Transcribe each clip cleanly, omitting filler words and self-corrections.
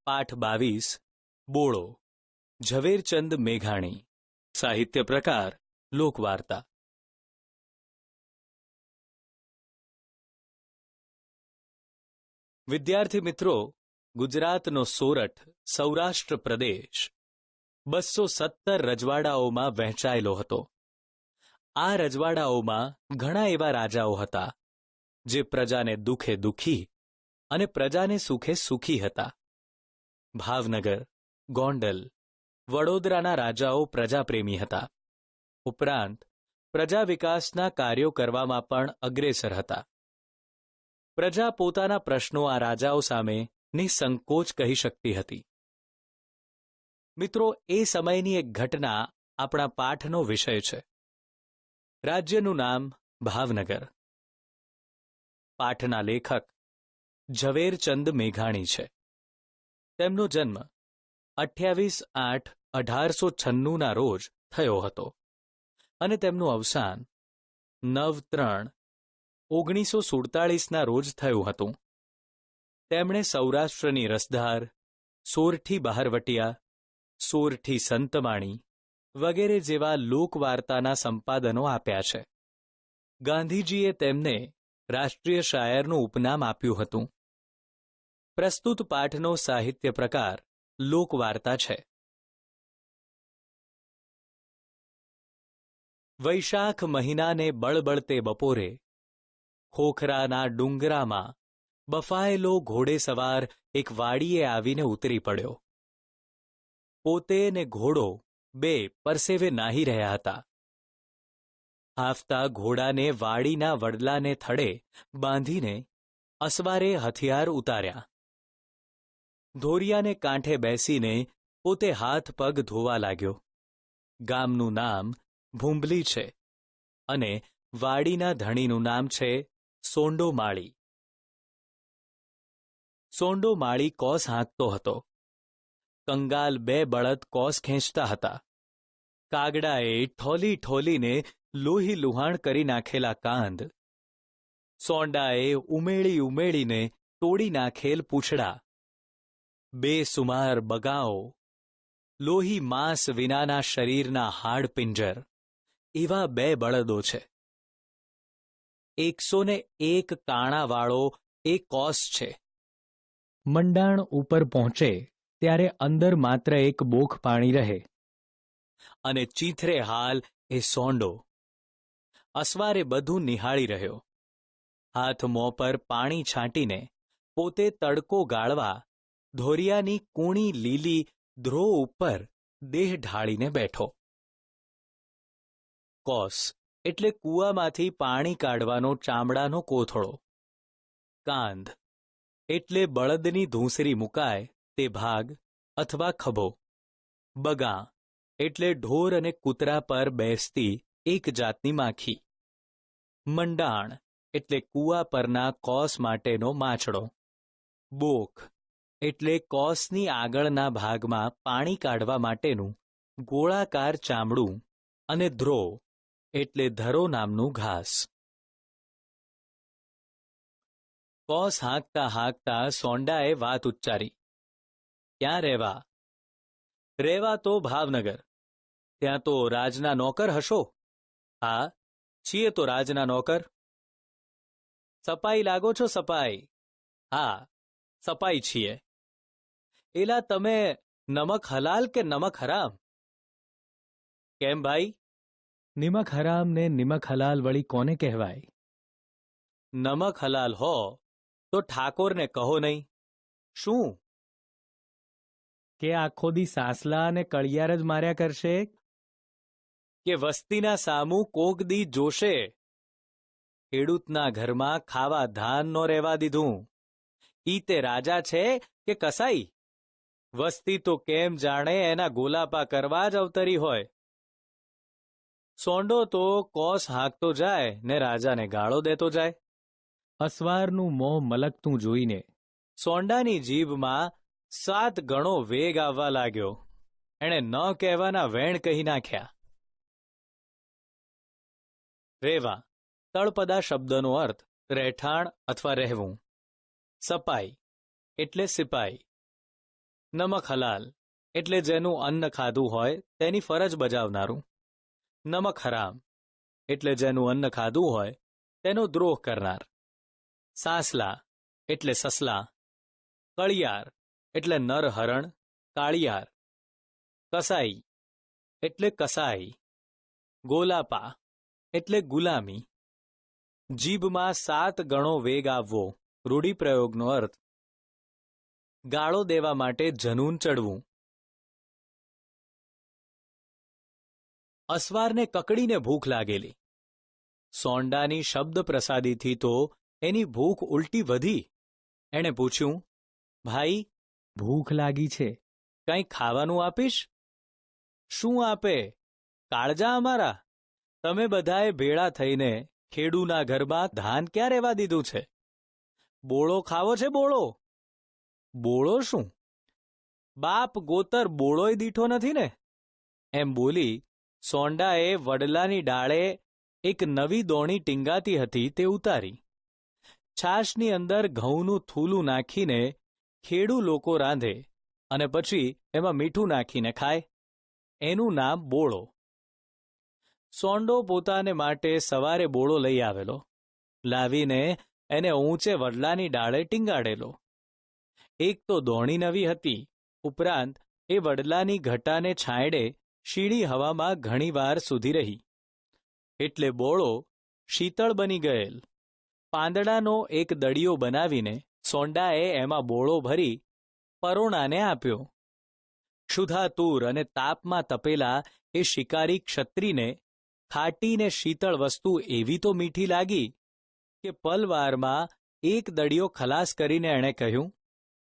પાઠ 22 બોળો ઝવેરચંદ મેઘાણી સાહિત્ય પ્રકાર લોકવાર્તા। વિદ્યાર્થી મિત્રો, ગુજરાતનો સોરઠ સૌરાષ્ટ્ર પ્રદેશ 217 રજવાડાઓમાં વહેંચાયેલો હતો। આ રજવાડાઓમાં ઘણા એવા રાજાઓ હતા જે પ્રજાને દુઃખે દુઃખી અને પ્રજાને સુખે સુખી હતા। ભાવનગર, ગોંડલ, વડોદરાના રાજાઓ પ્રજાપ્રેમી હતા, ઉપરાંત પ્રજા વિકાસના કાર્યો કરવામાં પણ અગ્રેસર હતા। પ્રજા પોતાના પ્રશ્નો આ રાજાઓ સામે નિસંકોચ કહી શકતી હતી। મિત્રો, એ સમયની એક ઘટના આપણા પાઠનો વિષય છે। રાજ્યનું નામ ભાવનગર। પાઠના લેખક ઝવેરચંદ મેઘાણી છે। તેમનો જન્મ 28/8/1896ના રોજ થયો હતો અને તેમનું અવસાન 9/3/1947ના રોજ થયું હતું। તેમણે સૌરાષ્ટ્રની રસધાર, સોરઠી બહારવટિયા, સોરઠી સંતવાણી વગેરે જેવા લોકવાર્તાના સંપાદનો આપ્યા છે। ગાંધીજીએ તેમને રાષ્ટ્રીય શાયરનું ઉપનામ આપ્યું હતું। પ્રસ્તુત પાઠનો સાહિત્ય પ્રકાર લોકવાર્તા છે। વૈશાખ મહિનાને બળબળતે બપોરે ખોખરાના ડુંગરામાં બફાયેલો ઘોડેસવાર એક વાડીએ આવીને ઉતરી પડ્યો। પોતે ને ઘોડો બે પરસેવે નાહી રહ્યા હતા। હાંફતા ઘોડાને વાડીના વડલાને થડે બાંધીને અસવારે હથિયાર ઉતાર્યા। ધોરિયાને કાંઠે બેસીને પોતે હાથ પગ ધોવા લાગ્યો। ગામનું નામ ભૂંભલી છે અને વાડીના ધણીનું નામ છે સોંડો માળી। સોંડો માળી કોસ હાંકતો હતો। કંગાલ બે બળદ કોસ ખેંચતા હતા। કાગડાએ ઠોલી ઠોલીને લોહી લુહાણ કરી નાખેલા કાંધ, સોંડાએ ઉમેળી ઉમેળીને તોડી નાખેલ પૂંછડા, બેસુમાર બગાઓ, લોહી માંસ વિનાના શરીરના હાડપિંજર, એવા બે બળદો છે। 101 કાણાવાળો એ કોસ છે। મંડાણ ઉપર પહોંચે ત્યારે અંદર માત્ર એક બોખ પાણી રહે અને ચીથરે હાલ એ સોંડો। અસવારે બધું નિહાળી રહ્યો। હાથ મોં પર પાણી છાંટીને પોતે તડકો ગાળવા ધોરિયાની કૂણી લીલી ધ્રો ઉપર દેહ ઢાળીને બેઠો। કોસ એટલે કૂવામાંથી પાણી કાઢવાનો ચામડાનો કોથળો। કાંધ એટલે બળદની ધૂંસરી મુકાય તે ભાગ અથવા ખભો। બગા એટલે ઢોર અને કૂતરા પર બેસતી એક જાતની માખી। મંડાણ એટલે કૂવા પરના કોસ માટેનો માછડો। બોખ એટલે કોસની આગળના ભાગમાં પાણી કાઢવા માટેનું ગોળાકાર ચામડું અને ધ્રો એટલે ધરો નામનું ઘાસ। કોસ હાંકતા હાંકતા સોંડાએ વાત ઉચ્ચારી, ક્યાં રહેવા? રહેવા તો ભાવનગર। ત્યાં તો રાજના નોકર હશો? હા, છીએ તો રાજના નોકર। સપાઈ લાગો છો? સપાઈ? હા, સપાઈ છીએ। એલા, તમે નમક હલાલ કે નમક હરામ? કેમ ભાઈ? નિમક હરામ ને નિમક હલાલ વળી કોને કહેવાય? નમક હલાલ હો તો ઠાકોરને કહો નહીં। શું કે આખો દી સાસલા અને કળિયાર જ માર્યા કરશે? કે વસ્તીના સામું કોક દી જોશે? ખેડૂતના ઘરમાં ખાવા ધાન નો રહેવા દીધું। ઈ તે રાજા છે કે કસાઈ? વસ્તી તો કેમ જાણે એના ગોલાપા કરવા જ અવતરી હોય। સોંડો તો કોસ હાંકતો જાય ને રાજાને ગાળો દેતો જાય। અસવારનું મોં મલકતું જોઈને સોંડાની જીભમાં 7 ગણો વેગ આવવા લાગ્યો। એણે ન કહેવાના વેણ કહી નાખ્યા। રેવા તળપદા શબ્દનો અર્થ રહેઠાણ અથવા રહેવું। સપાઈ એટલે સિપાઈ। નમક હલાલ એટલે જેનું અન્ન ખાધું હોય તેની ફરજ બજાવનારું. નમક હરામ એટલે જેનું અન્ન ખાધું હોય તેનો દ્રોહ કરનાર. સાંસલા એટલે સસલા. કળિયાર એટલે નર હરણ, કાળિયાર. કસાઈ એટલે કસાઈ. ગોલાપા એટલે ગુલામી. જીભમાં 7 ગણો વેગ આવવો રૂઢિપ્રયોગનો અર્થ. ગાળો દેવા માટે જનૂન ચડવું. અસવારને કકડીને ભૂખ લાગેલી. સોંડાની શબ્દ પ્રસાદીથી તો એની ભૂખ ઉલટી વધી. એણે પૂછ્યું, ભાઈ, ભૂખ લાગી છે, કંઈ ખાવાનું આપીશ? શું આપે? કાળજા અમારા, તમે બધાએ ભેળા થઈને ખેડૂના ઘરમાં ધાન ક્યાં રહેવા દીધું છે? બોળો ખાવો છે? બોળો? બોળો શું? બાપ ગોતર બોળોય દીઠો નથી ને? એમ બોલી સોંડાએ વડલાની ડાળે એક નવી દોણી ટીંગાતી હતી તે ઉતારી. છાશની અંદર ઘઉંનું થૂલું નાખીને ખેડૂ લોકો રાંધે અને પછી એમાં મીઠું નાખીને ખાય. એનું નામ બોળો. સોંડો પોતાને માટે સવારે બોળો લઈ આવેલો. લાવીને એને ઊંચે વડલાની ડાળે ટીંગાડેલો. એક તો દોણી નવી હતી, ઉપરાંત એ વડલાની ઘટાને છાંયડે શીણી હવામાં ઘણીવાર સુધી રહી. એટલે બોળો શીતળ બની ગયેલ. પાંદડાનો એક દડિયો બનાવીને સોંડાએ એમાં બોળો ભરી પરોણાને આપ્યો. ક્ષુધાતુર અને તાપમાં તપેલા એ શિકારી ક્ષત્રિને ખાટીને શીતળ વસ્તુ એવી તો મીઠી લાગી કે પલવારમાં એક દડિયો ખલાસ કરીને એણે કહ્યું,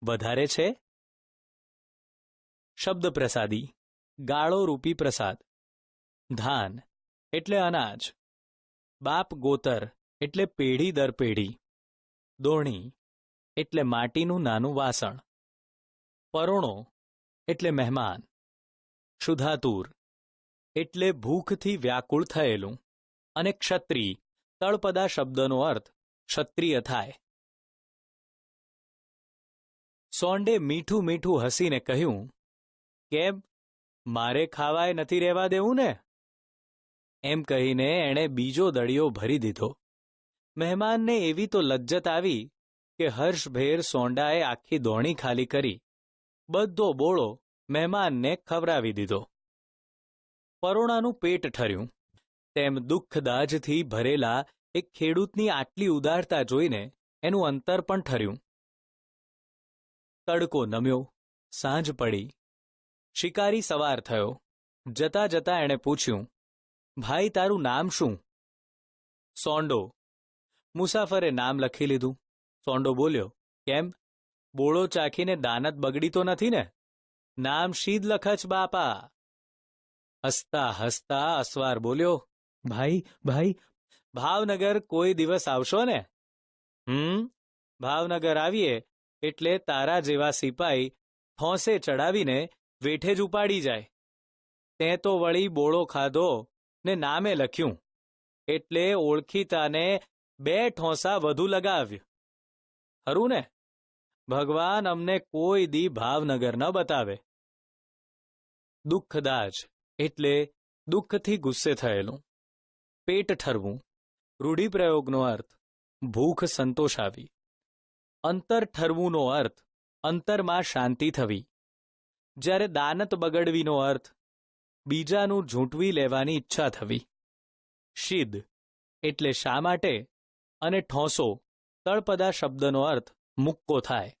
વધારે છે? શબ્દ પ્રસાદી, ગાળો રૂપી પ્રસાદ. ધાન એટલે અનાજ. બાપ ગોતર એટલે પેઢી દર પેઢી. દોણી એટલે માટીનું નાનું વાસણ. પરોણો એટલે મહેમાન. ક્ષુધાતુર એટલે ભૂખથી વ્યાકુળ થયેલું. અને ક્ષત્રિય, તળપદા શબ્દનો અર્થ ક્ષત્રિય થાય. સોંડે મીઠું મીઠું હસીને કહ્યું, કેમ, મારે ખાવાય નથી રહેવા દેવું ને? એમ કહીને એણે બીજો દડિયો ભરી દીધો. મહેમાનને એવી તો લજ્જત આવી કે હર્ષભેર સોંડાએ આખી દોણી ખાલી કરી બધો બોળો મહેમાનને ખવડાવી દીધો. પરોણાનું પેટ ઠર્યું. તેમ દુઃખદાજથી ભરેલા એક ખેડૂતની આટલી ઉદારતા જોઈને એનું અંતર પણ ઠર્યું. તડકો નમ્યો, સાંજ પડી. શિકારી સવાર થયો. જતા જતા એણે પૂછ્યું, ભાઈ, તારું નામ શું? સોંડો. મુસાફરે નામ લખી લીધું. સોંડો બોલ્યો, કેમ, બોળો ચાખીને દાનત બગડી તો નથી ને? નામ શીદ લખચ બાપા. હસતા હસતા અસવાર બોલ્યો, ભાઈ, ભાવનગર કોઈ દિવસ આવશો ને? ભાવનગર આવીએ એટલે તારા જેવા સિપાઈ ઠોંસે ચડાવીને વેઠે જ ઉપાડી જાય. તે તો વળી બોળો ખાધો ને નામે લખ્યું એટલે ઓળખીતાને 2 ઠોંસા વધુ લગાવ્યું. ખરું ને? ભગવાન અમને કોઈ દી ભાવનગર ન બતાવે. દુઃખદાજ એટલે દુઃખથી ગુસ્સે થયેલું. પેટ ઠરવું રૂઢિપ્રયોગનો અર્થ ભૂખ સંતોષાવી. અંતર ઠરવુંનો અર્થ અંતરમાં શાંતિ થવી. જ્યારે દાનત બગડવીનો અર્થ બીજાનું ઝૂંટવી લેવાની ઈચ્છા થવી. શીદ એટલે શા માટે અને ઠોંસો તળપદા શબ્દનો અર્થ મુક્કો થાય.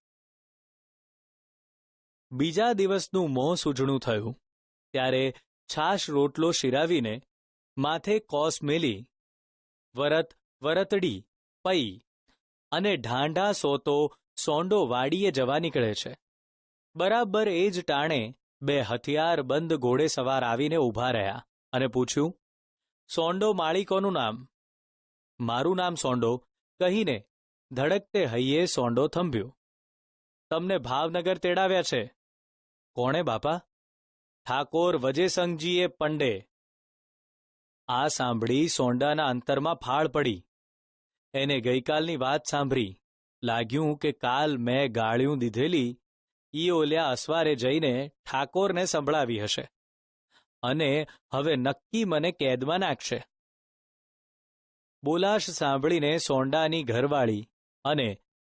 બીજા દિવસનું મોં સૂજણું થયું ત્યારે છાશ રોટલો શિરાવીને માથે કોસ મેલી વરતડી પઈ અને ઢાંઢા સોતો સોંડો વાડીએ જવા નીકળે છે. બરાબર એ જ ટાણે 2 હથિયારબંધ ઘોડે સવાર આવીને ઊભા રહ્યા અને પૂછ્યું, સોંડો માળીકોનું નામ? મારું નામ સોંડો કહીને ધડકતે હૈયે સોંડો થંભ્યો. તમને ભાવનગર તેડાવ્યા છે. કોણે બાપા? ઠાકોર વજેસંગજીએ પંડે. આ સાંભળી સોંડાના અંતરમાં ફાળ પડી. એને ગઈકાલની વાત સાંભળી. લાગ્યું કે કાલ મેં ગાળ્યું દીધેલી ઈ ઓલ્યા અસવારે જઈને ઠાકોરને સંભળાવી હશે અને હવે નક્કી મને કેદમાં નાખશે. બોલાશ સાંભળીને સોંડાની ઘરવાળી અને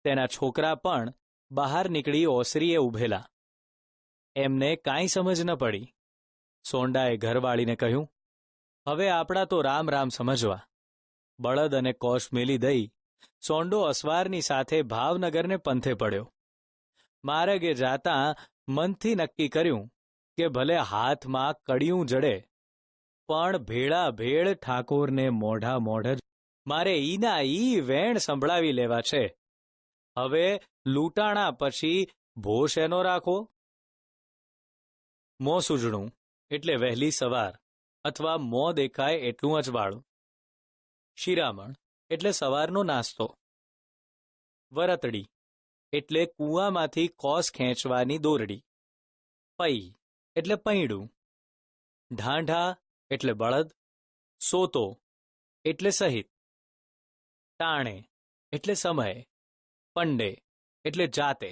તેના છોકરા પણ બહાર નીકળી ઓસરીએ ઊભેલા. એમને કાંઈ સમજ ન પડી. સોંડાએ ઘરવાળીને કહ્યું, હવે આપણા તો રામ રામ સમજવા. બળદ અને કોષ મેલી દઈ સોંડો અસવારની સાથે ભાવનગરને પંથે પડ્યો. માર્ગે જાતા મનથી નક્કી કર્યું કે ભલે હાથમાં કડિયું જડે, પણ ભેળા ભેળ ઠાકોરને મોઢા મોઢ જ મારે ઈના ઈ વેણ સંભળાવી લેવા છે. હવે લૂંટાણા પછી ભોશ એનો રાખો. મોં સૂજણું એટલે વહેલી સવાર અથવા મોં દેખાય એટલું અજવાળું. શિરામણ એટલે સવારનો નાસ્તો. વરતડી એટલે કૂવામાંથી કોસ ખેંચવાની દોરડી. પૈ એટલે પૈડું. ઢાંઢા એટલે બળદ. સોતો એટલે સહિત. ટાણે એટલે સમય. પંડે એટલે જાતે.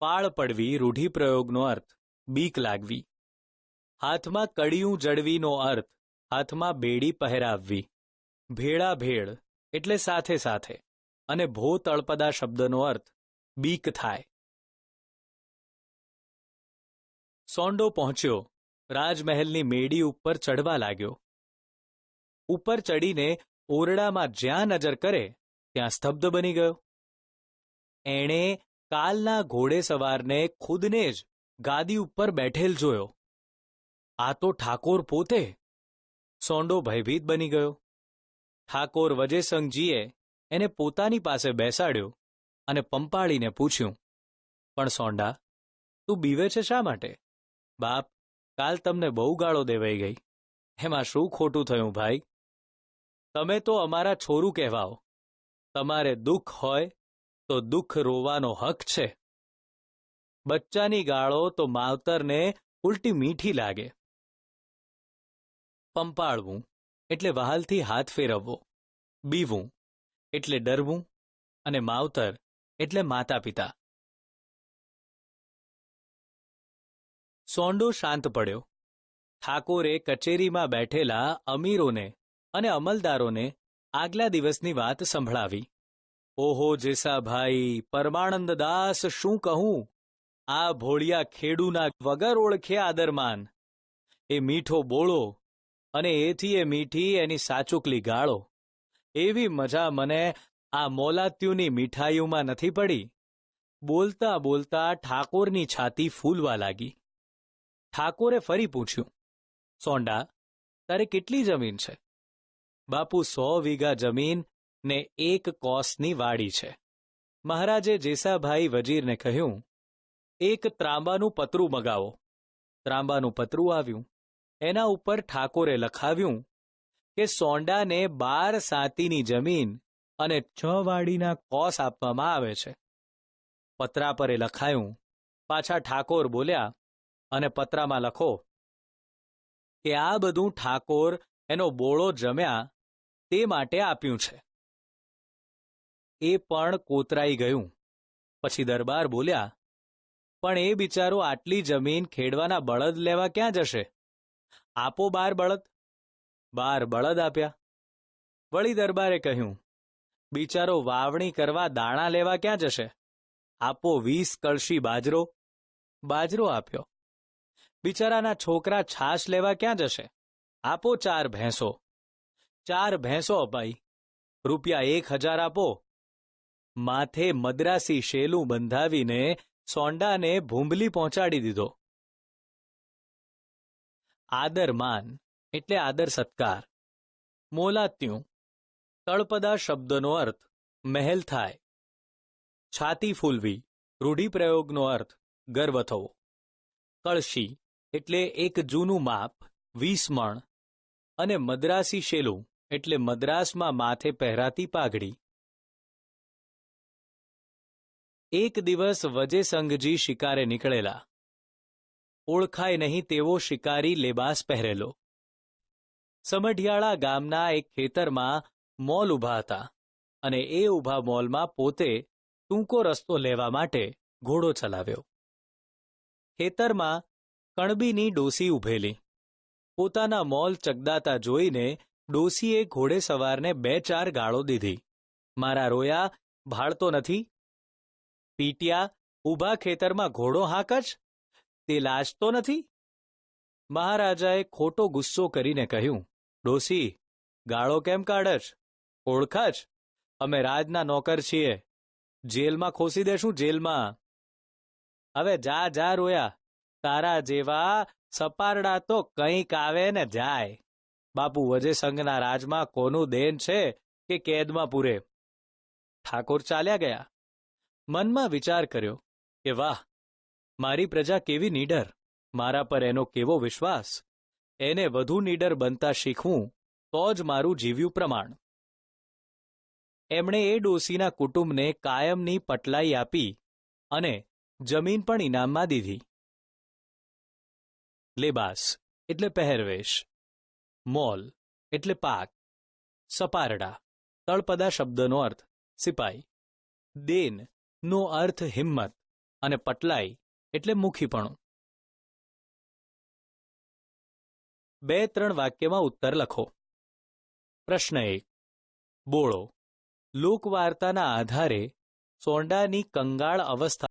પાળ પડવી રૂઢિપ્રયોગનો અર્થ બીક લાગવી. હાથમાં કડિયું જડવીનો અર્થ હાથમાં બેડી પહેરાવવી. ભેળા ભેળ એટલે સાથે સાથે અને ભો તળપદા શબ્દનો અર્થ બીક થાય. સોંડો પહોંચ્યો. રાજમહેલની મેડી ઉપર ચડવા લાગ્યો. ઉપર ચડીને ઓરડામાં જ્યાં નજર કરે ત્યાં સ્તબ્ધ બની ગયો. એણે કાલના ઘોડેસવારને ખુદને જ ગાદી ઉપર બેઠેલ જોયો. આ તો ઠાકોર પોતે. સોંડો ભયભીત બની ગયો. ઠાકોર વજેસંગજીએ એને પોતાની પાસે બેસાડ્યો અને પંપાળીને પૂછ્યું, પણ સોંડા, તું બીવે છે શા માટે? બાપ, કાલ તમને બહુ ગાળો દેવાઈ ગઈ. એમાં શું ખોટું થયું ભાઈ? તમે તો અમારા છોરું કહેવાઓ. તમારે દુઃખ હોય તો દુઃખ રોવાનો હક છે. બચ્ચાની ગાળો તો માવતરને ઉલટી મીઠી લાગે. પંપાળવું એટલે વહાલથી હાથ ફેરવવો. બીવું એટલે ડરવું અને માવતર એટલે માતા પિતા. સોંડો શાંત પડ્યો. ઠાકોરે કચેરીમાં બેઠેલા અમીરોને અને અમલદારોને આગલા દિવસની વાત સંભળાવી. ઓહો જેસાભાઈ, પરમાનંદદાસ, શું કહું? આ ભોળિયા ખેડૂના વગર ઓળખે આદરમાન. એ મીઠો બોળો અને એથી એ મીઠી એની સાચુકલી ગાળો. એવી મજા મને આ મોલાત્યુની મીઠાઈઓમાં નથી પડી. બોલતા બોલતા ઠાકોરની છાતી ફૂલવા લાગી. ઠાકોરે ફરી પૂછ્યું, સોંડા, તારે કેટલી જમીન છે? બાપુ, 100 વીઘા જમીન ને 1 કોસની વાડી છે. મહારાજે જેસાભાઈ વજીરને કહ્યું, એક ત્રાંબાનું પતરું મગાવો. ત્રાંબાનું પતરું આવ્યું. એના ઉપર ઠાકોરે લખાવ્યું કે સોંડાને 12 સાતીની જમીન અને 6 વાડીના કોસ આપવામાં આવે છે. પતરા પર એ લખાયું. પાછા ઠાકોર બોલ્યા, અને પત્રામાં લખો કે આ બધું ઠાકોર એનો બોળો જમ્યા તે માટે આપ્યું છે. એ પણ કોતરાઈ ગયું. પછી દરબાર બોલ્યા, પણ એ બિચારો આટલી જમીન ખેડવાના બળદ લેવા ક્યાં જશે? આપો 12 બળદ. 12 બળદ આપ્યા. વળી દરબારે કહ્યું, બિચારો વાવણી કરવા દાણા લેવા ક્યાં જશે? આપો 20 કળશી બાજરો. બાજરો આપ્યો. બિચારાના છોકરા છાશ લેવા ક્યાં જશે? આપો 4 ભેંસો. 4 ભેંસો અપાઈ. રૂપિયા 1000 આપો. માથે મદ્રાસી શેલું બંધાવીને સોંડાને ભૂંબલી પહોંચાડી દીધો. આદર માન એટલે આદર સત્કાર. મોલાત્યું તળપદા શબ્દનો અર્થ મહેલ થાય. છાતી ફૂલવી રૂઢિપ્રયોગનો અર્થ ગર્વ થવો. કળશી એટલે એક જૂનું માપ 20 મણ અને મદ્રાસી શેલું એટલે મદ્રાસમાં માથે પહેરાતી પાઘડી. એક દિવસ વજેસંગજી શિકારે નીકળેલા. ઓળખાય નહીં તેવો શિકારી લેબાસ પહેરેલો. સમઢિયાળા ગામના એક ખેતરમાં મોલ ઊભા હતા અને એ ઊભા મોલમાં પોતે ટૂંકો રસ્તો લેવા માટે ઘોડો ચલાવ્યો. ખેતરમાં કણબીની ડોસી ઊભેલી. પોતાના મોલ ચગદાતા જોઈને ડોસીએ ઘોડેસવારને 2-4 ગાળો દીધી. મારા રોયા ભાળતો નથી? પીટ્યા ઊભા ખેતરમાં ઘોડો હાંક જ? તે લાજતો નથી? મહારાજાએ ખોટો ગુસ્સો કરીને કહ્યું, ડોસી, ગાળો કેમ કાઢશ? ઓળખા જ, અમે રાજના નોકર છીએ. જેલમાં ખોસી દેશું, જેલમાં. હવે જા જા રોયા, તારા જેવા સપારડા તો કંઈક આવે ને જાય. બાપુ વજે સંઘના રાજમાં કોનું દેન છે કે કેદમાં પૂરે? ઠાકોર ચાલ્યા ગયા. મનમાં વિચાર કર્યો કે વાહ, મારી પ્રજા કેવી નીડર, મારા પર એનો કેવો વિશ્વાસ. એને વધુ નીડર બનતા શીખવું તો જ મારું જીવ્યું પ્રમાણ. એમણે એ ડોસીના કુટુંબને કાયમની પટલાઈ આપી અને જમીન પણ ઇનામમાં દીધી. લેબાસ એટલે પહેરવેશ, મોલ એટલે પાક, સપારડા તળપદા શબ્દનો અર્થ સિપાઈ, દેન નો અર્થ હિંમત અને પટલાઈ એટલે મુખીપણું. 2-3 વાક્યમાં ઉત્તર લખો. પ્રશ્ન 1. બોળો. લોકવાર્તાના આધારે સોંડાની કંગાળ અવસ્થા